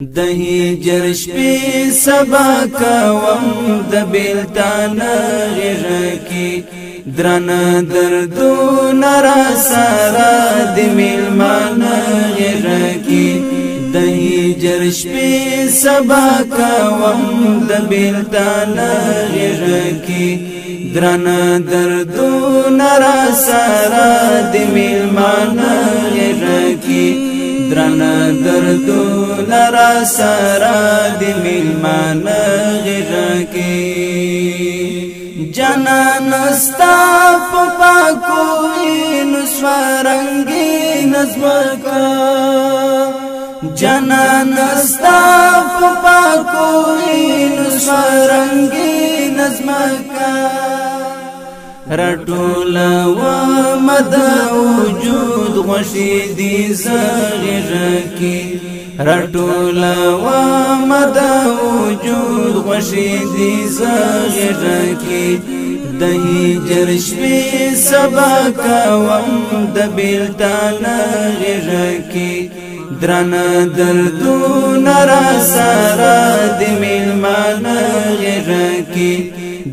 د هجر شپې سبا کوم د بیلتان غږ کې درنه دردونه را سره د میلمان غږ کې د هجر شپې سبا کوم د بیلتان غږ کې درنه دردونه را سره د میلمان غږ کې درنه دردونه را سره د میلمان غږ کې جانان ستا په پاکو وینو سوارنګي نظمکا جانان ستا په پاکو وینو سوارنګي نظمکا رټول و مد وجود غشي دي زغږ کی رټول و مد وجود غشي دي زغږ کی د هجر شپې سبا کوم د بیلتان غږ کی درنه دردونه را سره د میلمان غږ کی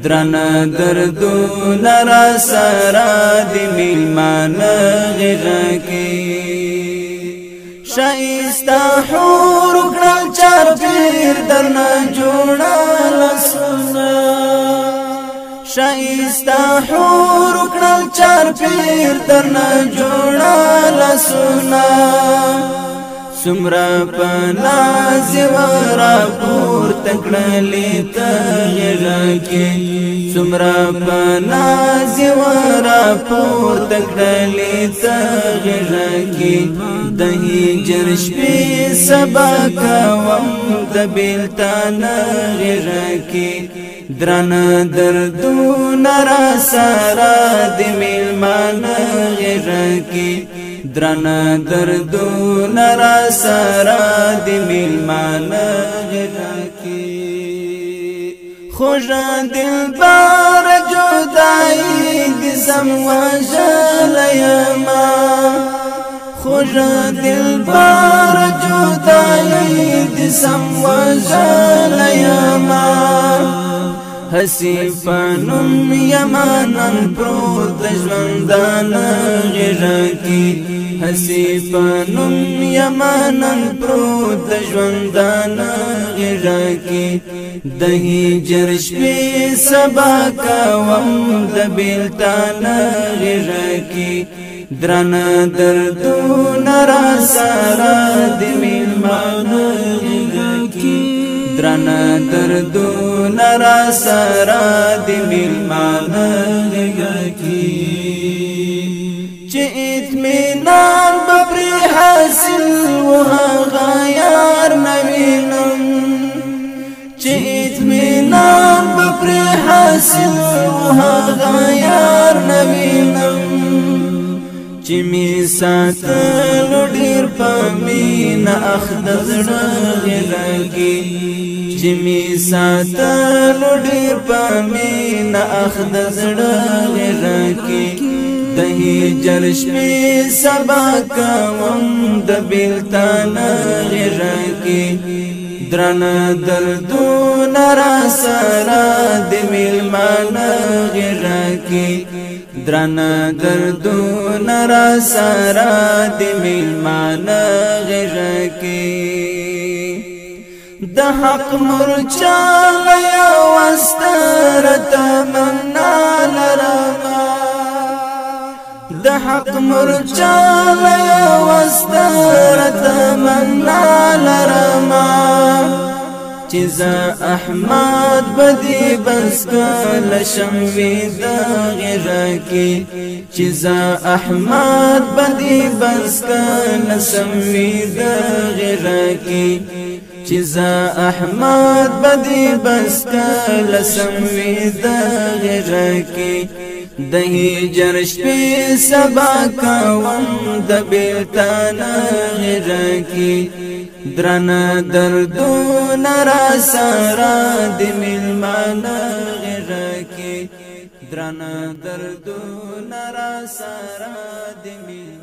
درنه دردونه را سره د میلمان غږ کې شایسته حور کړل چار پیر درنه جوړه لسونه شایسته حور کړل چار پیر درنه جوړه لسونه سمرا پناز ورا پور تکړلې ته غږ کې سمرا پناز ورا پور تکړلې ته غږ کې د هجر شپې سبا کوم د بیلتان غږ کې درنه دردونه را سره د میلمان غږ کې درنه دردونه را سره د میلمان غږ کې خوږه دلبر جدایي د سم وژلی یما خوږه دلبر جدایي د سم وژلی یما حسیفانم یمانن پروت د ژوندان غږ کې حسیفانم یمانن پروت د ژوندان غږ کې د هجر شپې سبا کوم د بیلتان غږ کې درنه دردونه را سره د میلمان غږ کې درنه دردونه را سره د میلمان غږ کې چې اطمینان به پرې حاصل و هغه یار نه وینم چې اطمینان به پرې حاصل و هغه یار نه وینم چې می ساتلو ډېر په مینه اخ د زړه غږ کې چې می ساتلو ډېر په مینه اخ د زړه غږ کې د هجر شپې سبا کوم د بیلتان غږ کې درنه دردونه را سره د میلمان غږ کې درنه دردونه را سره د میلمان غږ کې د حق مرچا یو واستر تمنا لرما د حق مرچا یو واستر تمنا لرما چې زه احمد بدی بس کله شموي د غږ کې چې زه احمد بدی بس کله شموي د غږ کې چې زه احمد بدی بس کله شموي د غږ کې د هجر شپې سبا کوم د بیلتان غږ کې درنه دردونه را سره د میلمان غږ کې درنه دردونه را سره د میلمان